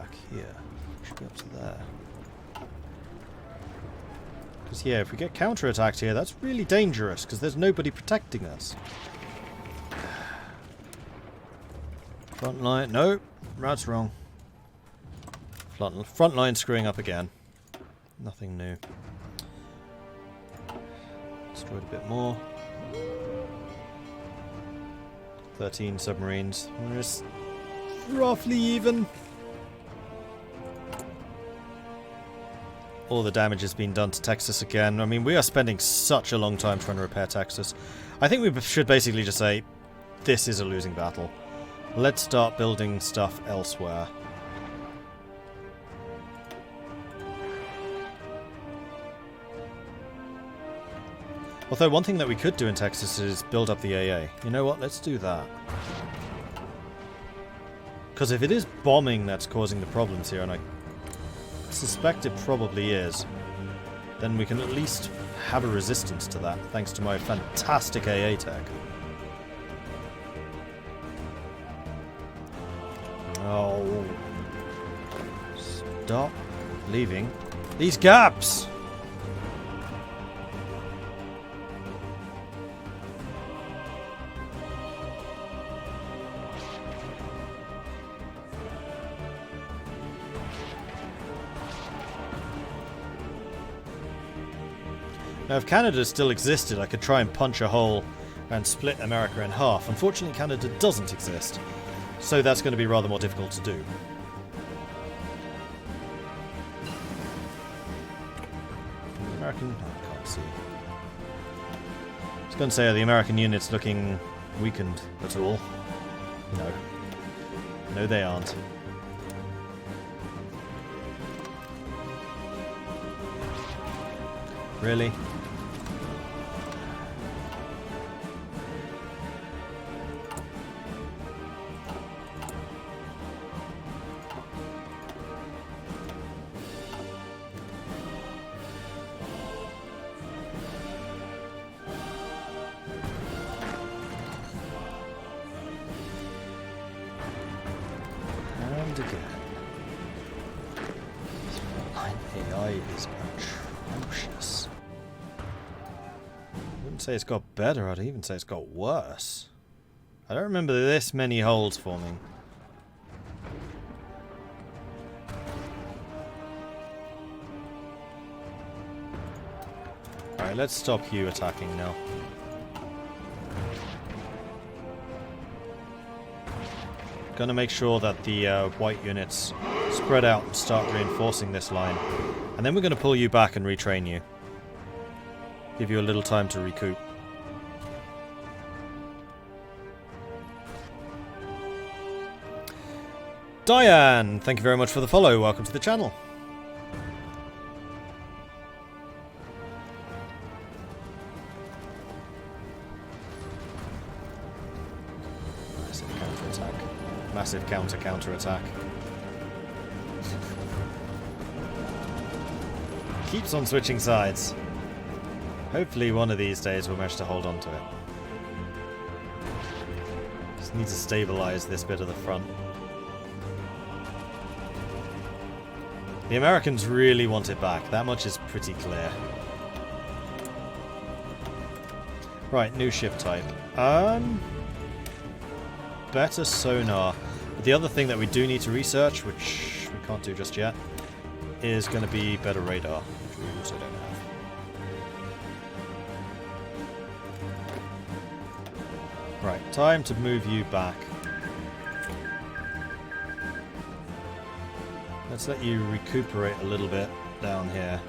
back here. Should be up to there. Because, yeah, if we get counterattacked here, that's really dangerous, because there's nobody protecting us. Front line, no, that's wrong. Front line screwing up again. Nothing new. Destroyed a bit more. 13 submarines. We're just roughly even. All the damage has been done to Texas again. I mean, we are spending such a long time trying to repair Texas. I think we should basically just say, this is a losing battle. Let's start building stuff elsewhere. Although one thing that we could do in Texas is build up the AA. You know what? Let's do that. Because if it is bombing that's causing the problems here, and I suspect it probably is, then we can at least have a resistance to that, thanks to my fantastic AA tech. Oh. Stop leaving these gaps! Now, if Canada still existed, I could try and punch a hole and split America in half. Unfortunately, Canada doesn't exist, so that's going to be rather more difficult to do. American... Oh, I can't see. I was going to say, are the American units looking weakened at all? No. No, they aren't. Really? And again. This frontline AI is atrocious. I wouldn't say it's got better, I'd even say it's got worse. I don't remember this many holes forming. Alright, let's stop you attacking now. Gonna make sure that the white units spread out and start reinforcing this line. And then we're gonna pull you back and retrain you. Give you a little time to recoup. Diane, thank you very much for the follow. Welcome to the channel. Massive counter-attack. Massive counter-attack. Keeps on switching sides. Hopefully one of these days we'll manage to hold on to it. Just need to stabilize this bit of the front. The Americans really want it back. That much is pretty clear. Right, new ship type. Better sonar. But the other thing that we do need to research, which we can't do just yet, is going to be better radar, which we also don't have. Right, time to move you back. Let's let you recuperate a little bit down here.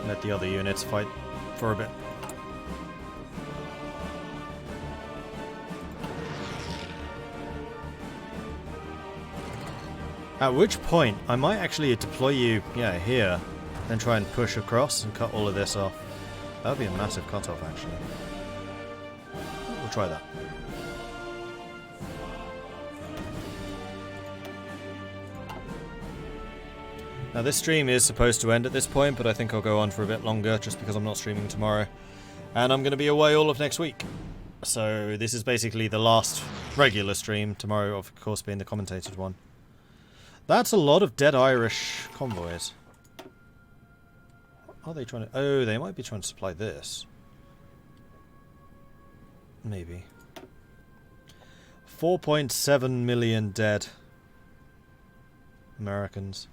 Let the other units fight for a bit. At which point, I might actually deploy you, yeah, here, then try and push across and cut all of this off. That would be a massive cutoff, actually. We'll try that. Now this stream is supposed to end at this point, but I think I'll go on for a bit longer just because I'm not streaming tomorrow. And I'm going to be away all of next week. So this is basically the last regular stream. Tomorrow, of course, being the commentated one. That's a lot of dead Irish convoys. What are they trying to... Oh, they might be trying to supply this. Maybe. 4.7 million dead Americans.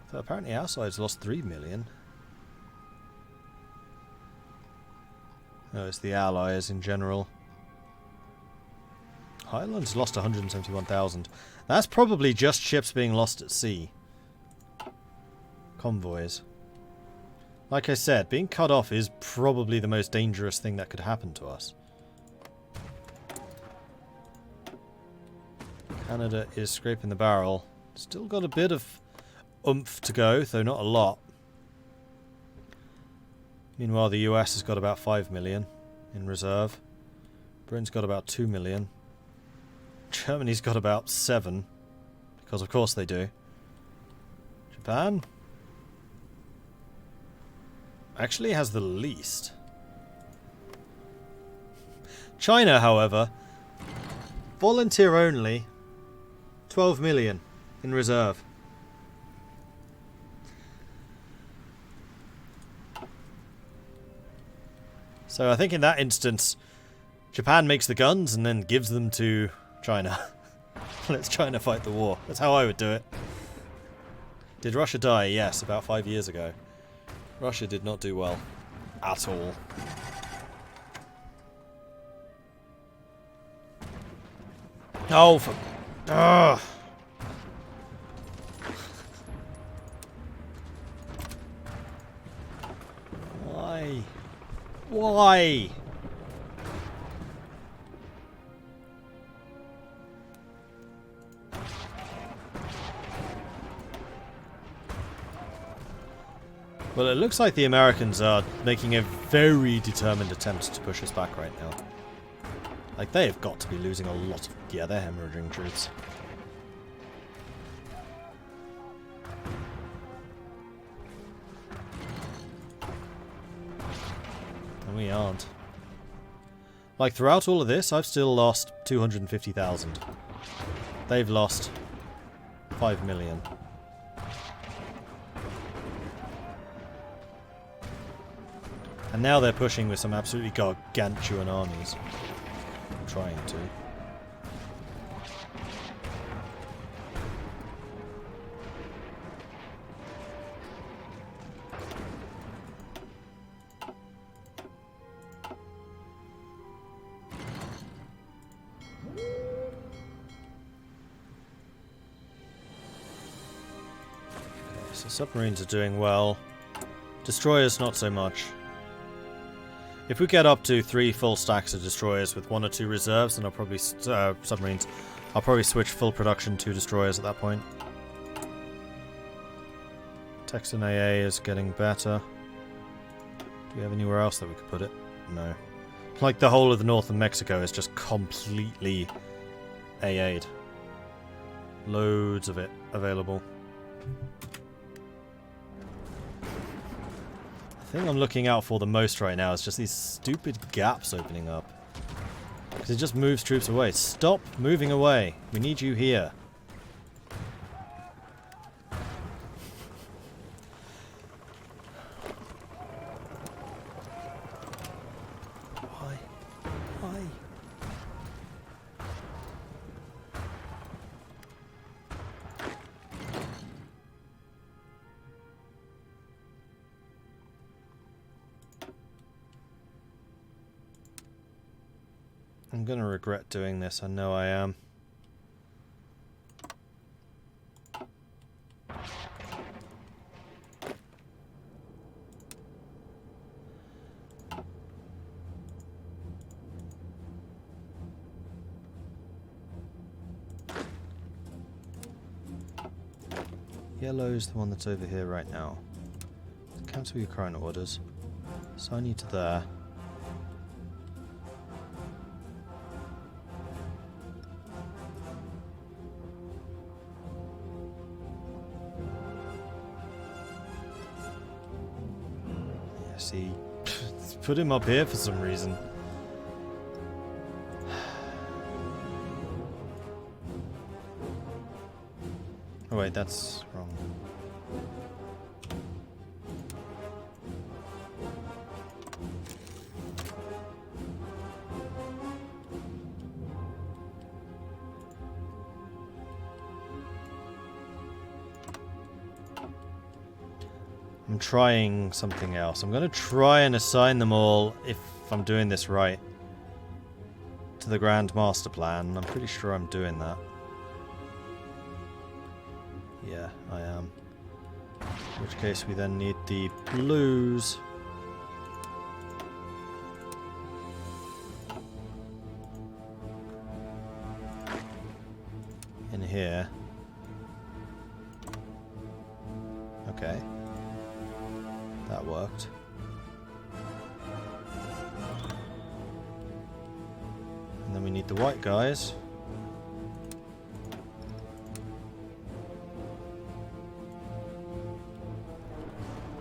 So apparently our side's lost 3 million. No, it's the Allies in general. Ireland's lost 171,000. That's probably just ships being lost at sea. Convoys. Like I said, being cut off is probably the most dangerous thing that could happen to us. Canada is scraping the barrel. Still got a bit of oomph to go, though not a lot. Meanwhile, the US has got about 5 million in reserve. Britain's got about 2 million. Germany's got about 7. Because of course they do. Japan actually has the least. China, however, volunteer only, 12 million in reserve. So I think in that instance, Japan makes the guns and then gives them to China. Lets China fight the war. That's how I would do it. Did Russia die? Yes, about 5 years ago. Russia did not do well. At all. Oh, for... Ugh. Why? Why? Well, it looks like the Americans are making a very determined attempt to push us back right now. Like, they have got to be losing a lot of... Yeah, they're hemorrhaging troops. And we aren't. Like, throughout all of this, I've still lost 250,000. They've lost 5 million. And now they're pushing with some absolutely gargantuan armies. Trying to. Okay, so submarines are doing well. Destroyers not so much. If we get up to 3 full stacks of destroyers with 1 or 2 reserves, then I'll probably submarines. I'll probably switch full production to destroyers at that point. Texan AA is getting better. Do we have anywhere else that we could put it? No. Like the whole of the north of Mexico is just completely AA'd. Loads of it available. The thing I'm looking out for the most right now is just these stupid gaps opening up. Because it just moves troops away. Stop moving away. We need you here. Why? Why? I'm gonna regret doing this, I know I am. Yellow's the one that's over here right now. Cancel your current orders. Assign you to there. see. Put him up here for some reason. Oh wait, that's wrong. I'm trying something else. I'm going to try and assign them all, if I'm doing this right, to the Grand Master Plan. I'm pretty sure I'm doing that. Yeah, I am. In which case we then need the blues. In here. Okay. That worked. And then we need the white guys.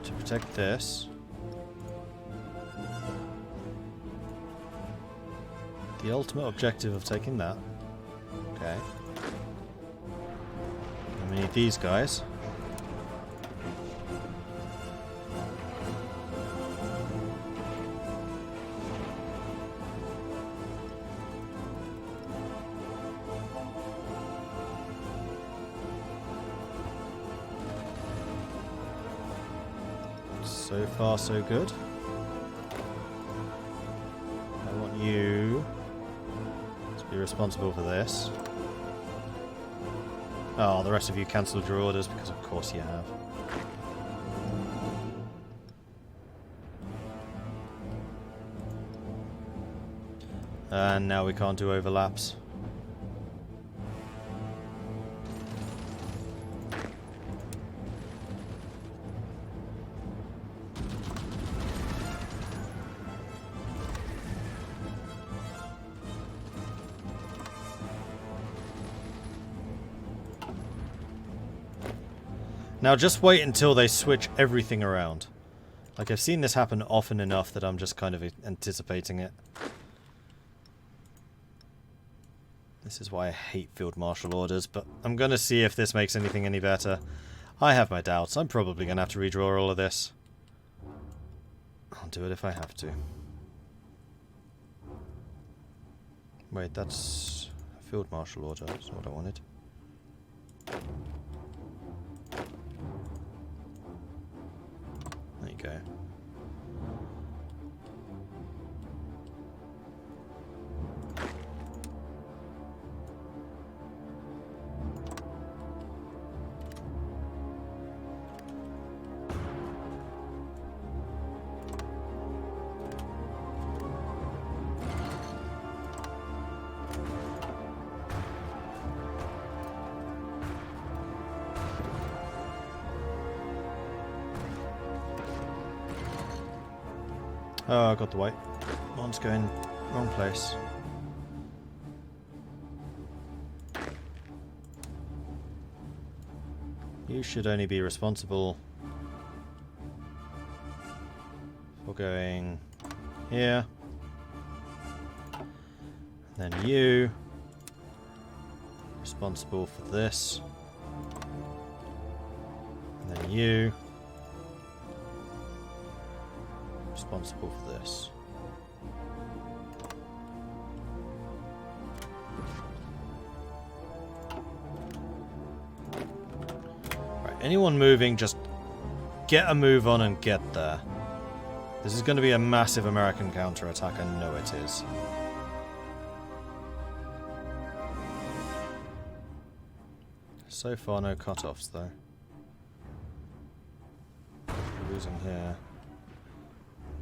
To protect this. The ultimate objective of taking that. Okay. And we need these guys. So far, so good. I want you to be responsible for this. Oh, the rest of you cancelled your orders because of course you have. And now we can't do overlaps. Now just wait until they switch everything around. Like, I've seen this happen often enough that I'm just kind of anticipating it. This is why I hate field marshal orders, but I'm going to see if this makes anything any better. I have my doubts. I'm probably going to have to redraw all of this. I'll do it if I have to. Wait, that's a field marshal order. That's what I wanted. There you go. Oh, I got the white. One's going wrong place. You should only be responsible for going here. And then you responsible for this. And then you responsible for this. Right, anyone moving, just get a move on and get there. This is going to be a massive American counterattack, I know it is. So far, no cutoffs though. Losing here.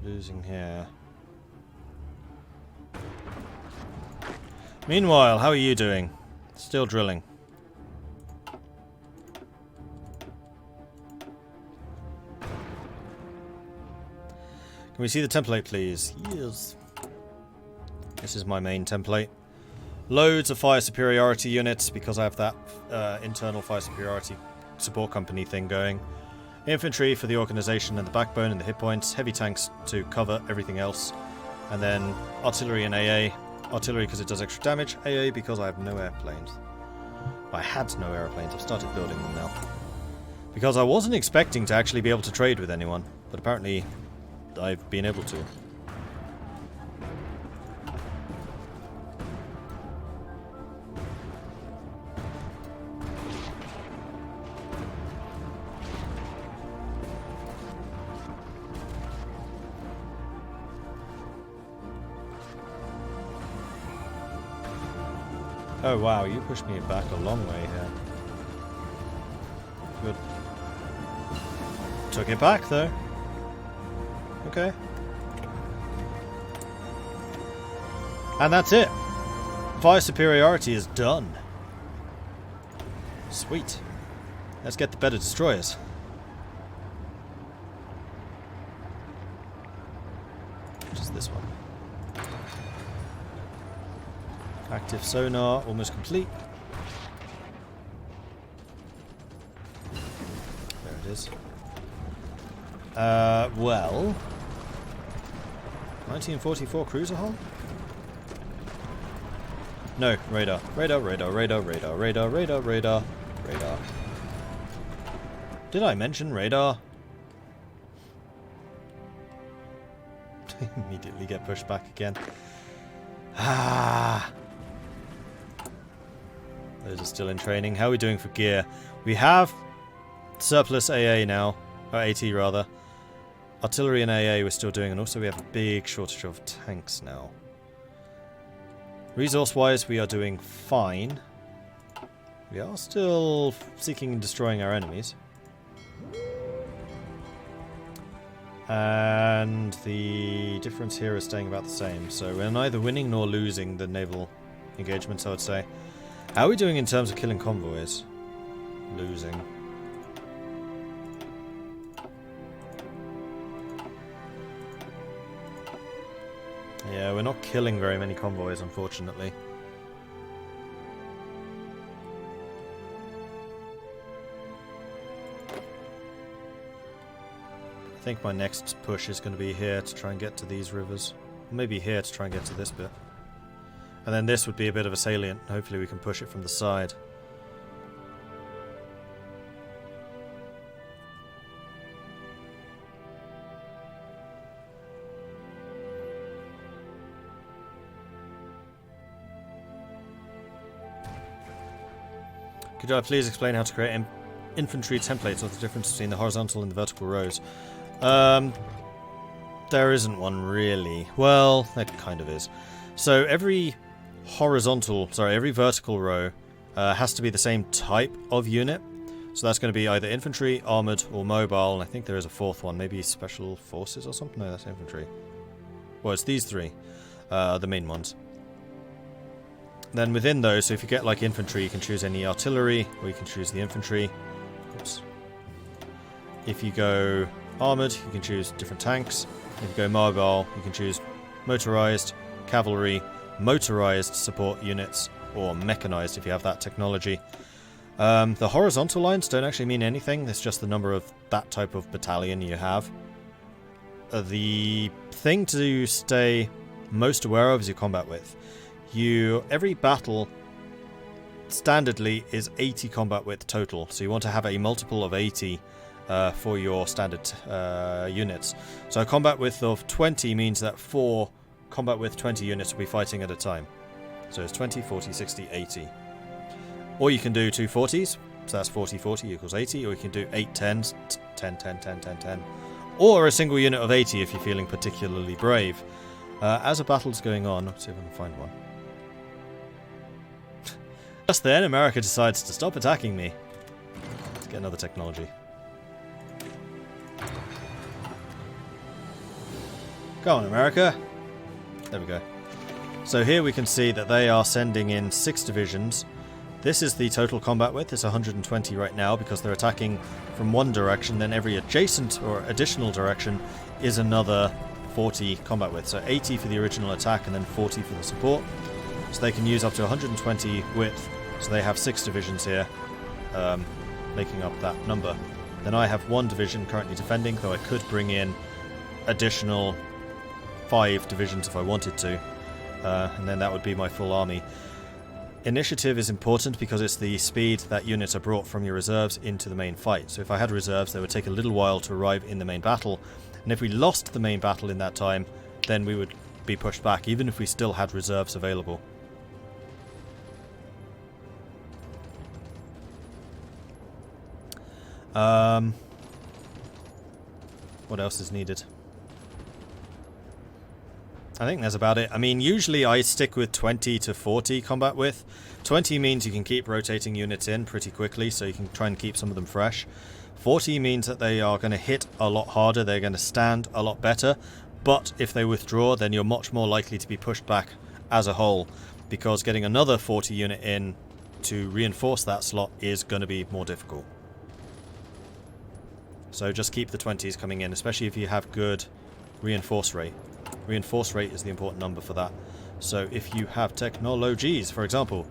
Losing here. Meanwhile, how are you doing? Still drilling. Can we see the template, please? Yes. This is my main template. Loads of fire superiority units because I have that internal fire superiority support company thing going. Infantry for the organisation and the backbone and the hit points. Heavy tanks to cover everything else. And then artillery and AA. Artillery because it does extra damage. AA because I have no airplanes. I had no airplanes. I've started building them now. Because I wasn't expecting to actually be able to trade with anyone. But apparently I've been able to. Oh wow, you pushed me back a long way here. Good. Took it back though. Okay. And that's it. Fire superiority is done. Sweet. Let's get the better destroyers. Which is this one. Active sonar, almost complete. There it is. Well... 1944 cruiser hull? No, radar. Radar, radar, radar, radar, radar, radar, radar, radar. Did I mention radar? Immediately get pushed back again. Ah! Those are still in training. How are we doing for gear? We have surplus AA now. Or AT rather. Artillery and AA we're still doing, and also we have a big shortage of tanks now. Resource-wise, we are doing fine. We are still seeking and destroying our enemies. And the difference here is staying about the same. So we're neither winning nor losing the naval engagements, I would say. How are we doing in terms of killing convoys? Losing. Yeah, we're not killing very many convoys, unfortunately. I think my next push is going to be here to try and get to these rivers. Maybe here to try and get to this bit. And then this would be a bit of a salient. Hopefully we can push it from the side. Could I please explain how to create infantry templates? What's the difference between the horizontal and the vertical rows? There isn't one really. Well, there kind of is. So every vertical row has to be the same type of unit. So that's going to be either infantry, armoured, or mobile. And I think there is a fourth one, maybe special forces or something. No, that's infantry. Well, it's these three, the main ones. Then within those, so if you get like infantry, you can choose any artillery, or you can choose the infantry. Oops. If you go armoured, you can choose different tanks. If you go mobile, you can choose motorised, cavalry, motorised support units, or mechanised if you have that technology. The horizontal lines don't actually mean anything, it's just the number of that type of battalion you have. The thing to stay most aware of is your combat width. Every battle standardly is 80 combat width total, so you want to have a multiple of 80 for your standard units. So a combat width of 20 means that 4 combat width 20 units will be fighting at a time. So it's 20, 40, 60, 80. Or you can do 2 40s, so that's 40, 40 equals 80, or you can do 8 10s, 10, 10, 10, 10, 10. Or a single unit of 80 if you're feeling particularly brave. As a battle's going on, let's see if I can find one. Just then, America decides to stop attacking me. Let's get another technology. Go on, America. There we go. So here we can see that they are sending in 6 divisions. This is the total combat width. It's 120 right now because they're attacking from one direction. Then every adjacent or additional direction is another 40 combat width. So 80 for the original attack and then 40 for the support. So they can use up to 120 width. So they have 6 divisions here, making up that number. then I have 1 division currently defending, though I could bring in additional 5 divisions if I wanted to, and then that would be my full army. Initiative is important because it's the speed that units are brought from your reserves into the main fight. So if I had reserves, they would take a little while to arrive in the main battle, and if we lost the main battle in that time, then we would be pushed back, even if we still had reserves available. What else is needed? I think that's about it. I mean, usually I stick with 20 to 40 combat width. 20 means you can keep rotating units in pretty quickly, so you can try and keep some of them fresh. 40 means that they are going to hit a lot harder, they're going to stand a lot better, but if they withdraw, then you're much more likely to be pushed back as a whole, because getting another 40 unit in to reinforce that slot is going to be more difficult. So just keep the 20s coming in, especially if you have good reinforce rate. Reinforce rate is the important number for that. So if you have technologies, for example,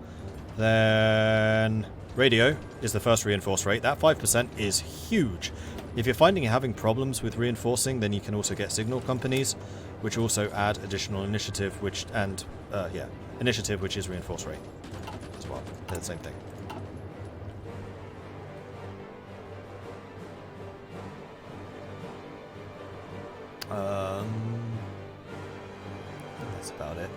then radio is the first reinforce rate. That 5% is huge. If you're finding you're having problems with reinforcing, then you can also get signal companies, which also add additional initiative, initiative, which is reinforce rate as well. They're the same thing. That's about it.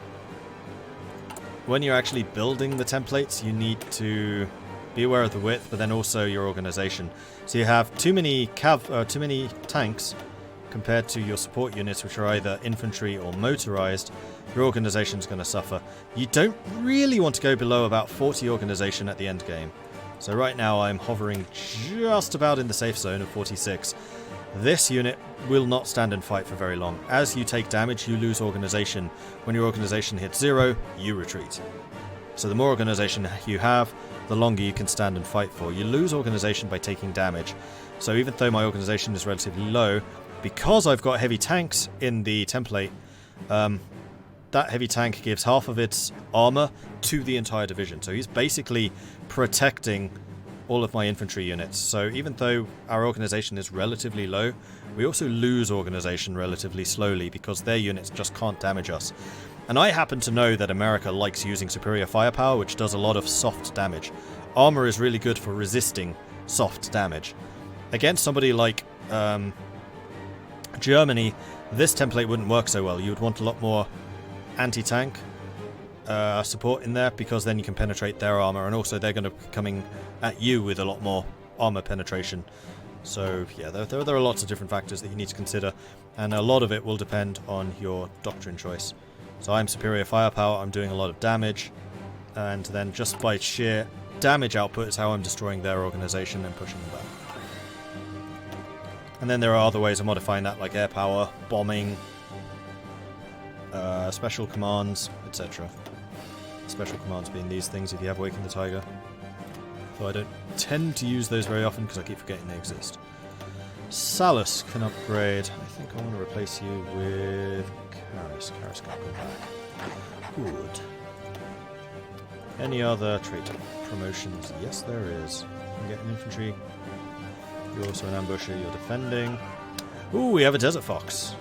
When you're actually building the templates, you need to be aware of the width, but then also your organization. So you have too many tanks compared to your support units, which are either infantry or motorized. Your organization's going to suffer. You don't really want to go below about 40 organization at the end game. So right now I'm hovering just about in the safe zone of 46. This unit will not stand and fight for very long. As you take damage, you lose organization. When your organization hits 0, you retreat. So the more organization you have, the longer you can stand and fight for. You lose organization by taking damage. So even though my organization is relatively low, because I've got heavy tanks in the template, that heavy tank gives half of its armor to the entire division. So he's basically protecting all of my infantry units. So even though our organization is relatively low, we also lose organization relatively slowly because their units just can't damage us. And I happen to know that America likes using superior firepower, which does a lot of soft damage. Armor is really good for resisting soft damage. Against somebody like Germany, this template wouldn't work so well. You would want a lot more anti-tank support in there, because then you can penetrate their armor, and also they're going to be coming at you with a lot more armor penetration. So yeah, there are lots of different factors that you need to consider, and a lot of it will depend on your doctrine choice. So I'm superior firepower, I'm doing a lot of damage, and then just by sheer damage output is how I'm destroying their organization and pushing them back. And then there are other ways of modifying that, like air power, bombing, special commands, etc. Special commands being these things if you have Waking the Tiger. Though I don't tend to use those very often because I keep forgetting they exist. Salus can upgrade. I think I want to replace you with Karis. Karis can come back. Good. Any other trait promotions? Yes, there is. You can get an infantry. You're also an ambusher. You're defending. Ooh, we have a desert fox.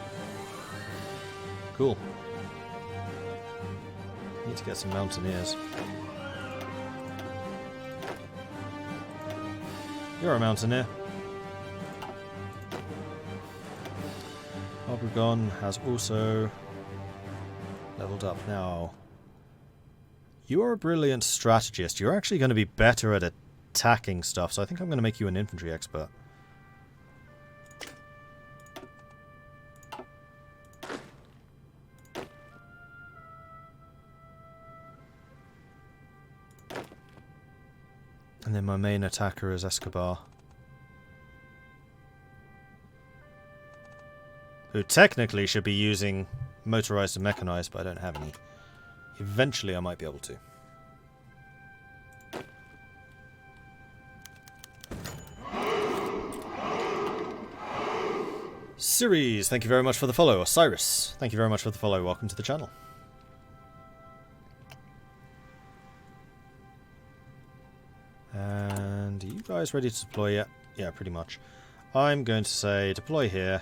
Cool. Need to get some mountaineers. You're a mountaineer. Obregon has also leveled up now. You are a brilliant strategist. You're actually going to be better at attacking stuff, so I think I'm going to make you an infantry expert. And then my main attacker is Escobar, who technically should be using motorized and mechanized, but I don't have any. Eventually I might be able to. Ceres, thank you very much for the follow. Osiris, thank you very much for the follow. Welcome to the channel. And are you guys ready to deploy yet? Yeah, pretty much. I'm going to say deploy here,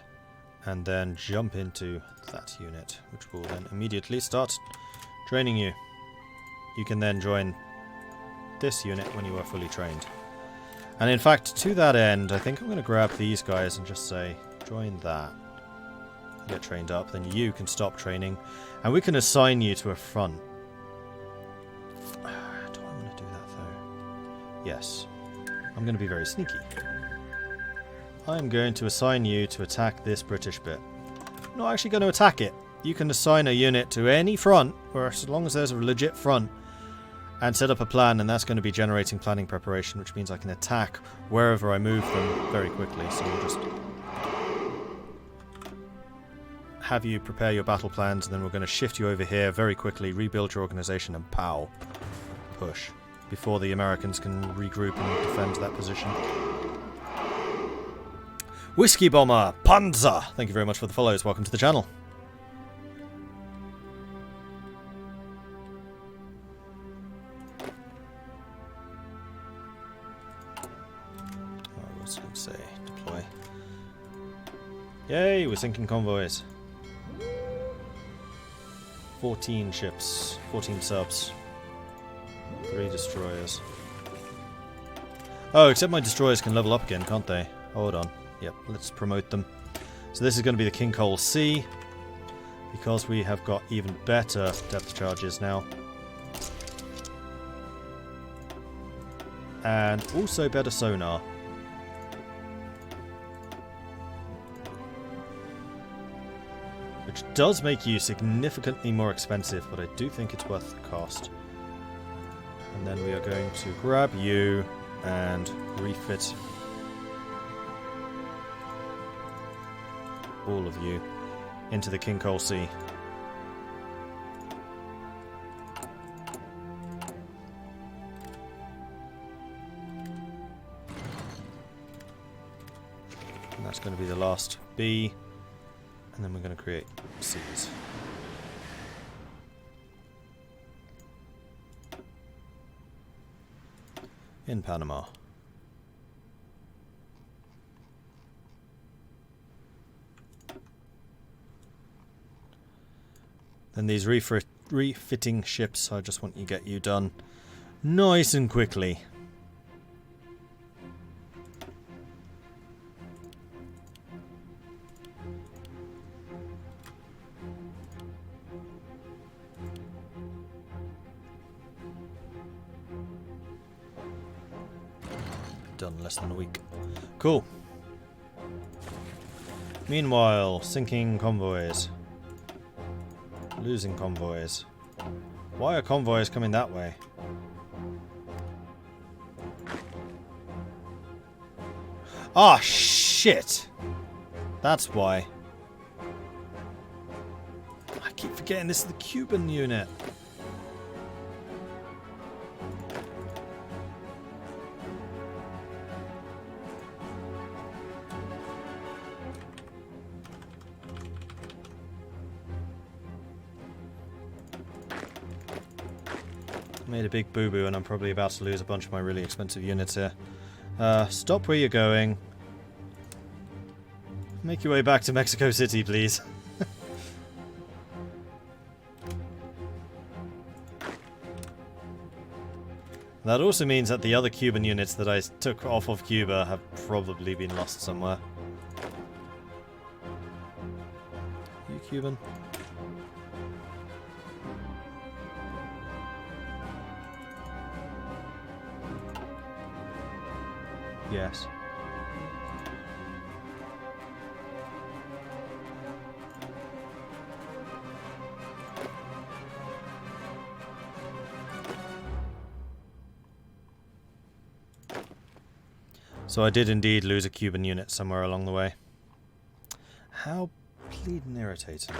and then jump into that unit, which will then immediately start training you. You can then join this unit when you are fully trained. And in fact, to that end, I think I'm going to grab these guys and just say, join that. Get trained up, then you can stop training, and we can assign you to a front. Do I want to do that though? Yes. I'm going to be very sneaky. I'm going to assign you to attack this British bit. I'm not actually going to attack it. You can assign a unit to any front, or as long as there's a legit front, and set up a plan, and that's going to be generating planning preparation, which means I can attack wherever I move them very quickly. So we'll just have you prepare your battle plans, and then we're going to shift you over here very quickly, rebuild your organization, and pow, push, before the Americans can regroup and defend that position. Whiskey Bomber Panzer, thank you very much for the follows. Welcome to the channel. I was going to say deploy. Yay, we're sinking convoys. 14 ships, 14 subs, 3 destroyers. Oh, except my destroyers can level up again, can't they? Hold on. Yep, let's promote them. So this is going to be the King Cole C, because we have got even better depth charges now. And also better sonar. Which does make you significantly more expensive, but I do think it's worth the cost. And then we are going to grab you and refit all of you into the King Cole C. And that's going to be the last B. And then we're going to create C's. In Panama. Then these refitting ships, I just want to get you done nice and quickly. Done in less than a week. Cool. Meanwhile, sinking convoys. Losing convoys. Why are convoys coming that way? Ah, shit! That's why. I keep forgetting this is the Cuban unit. Made a big boo-boo and I'm probably about to lose a bunch of my really expensive units here. Stop where you're going. Make your way back to Mexico City, please. That also means that the other Cuban units that I took off of Cuba have probably been lost somewhere. You Cuban? Yes. So I did indeed lose a Cuban unit somewhere along the way. How bleeding irritating.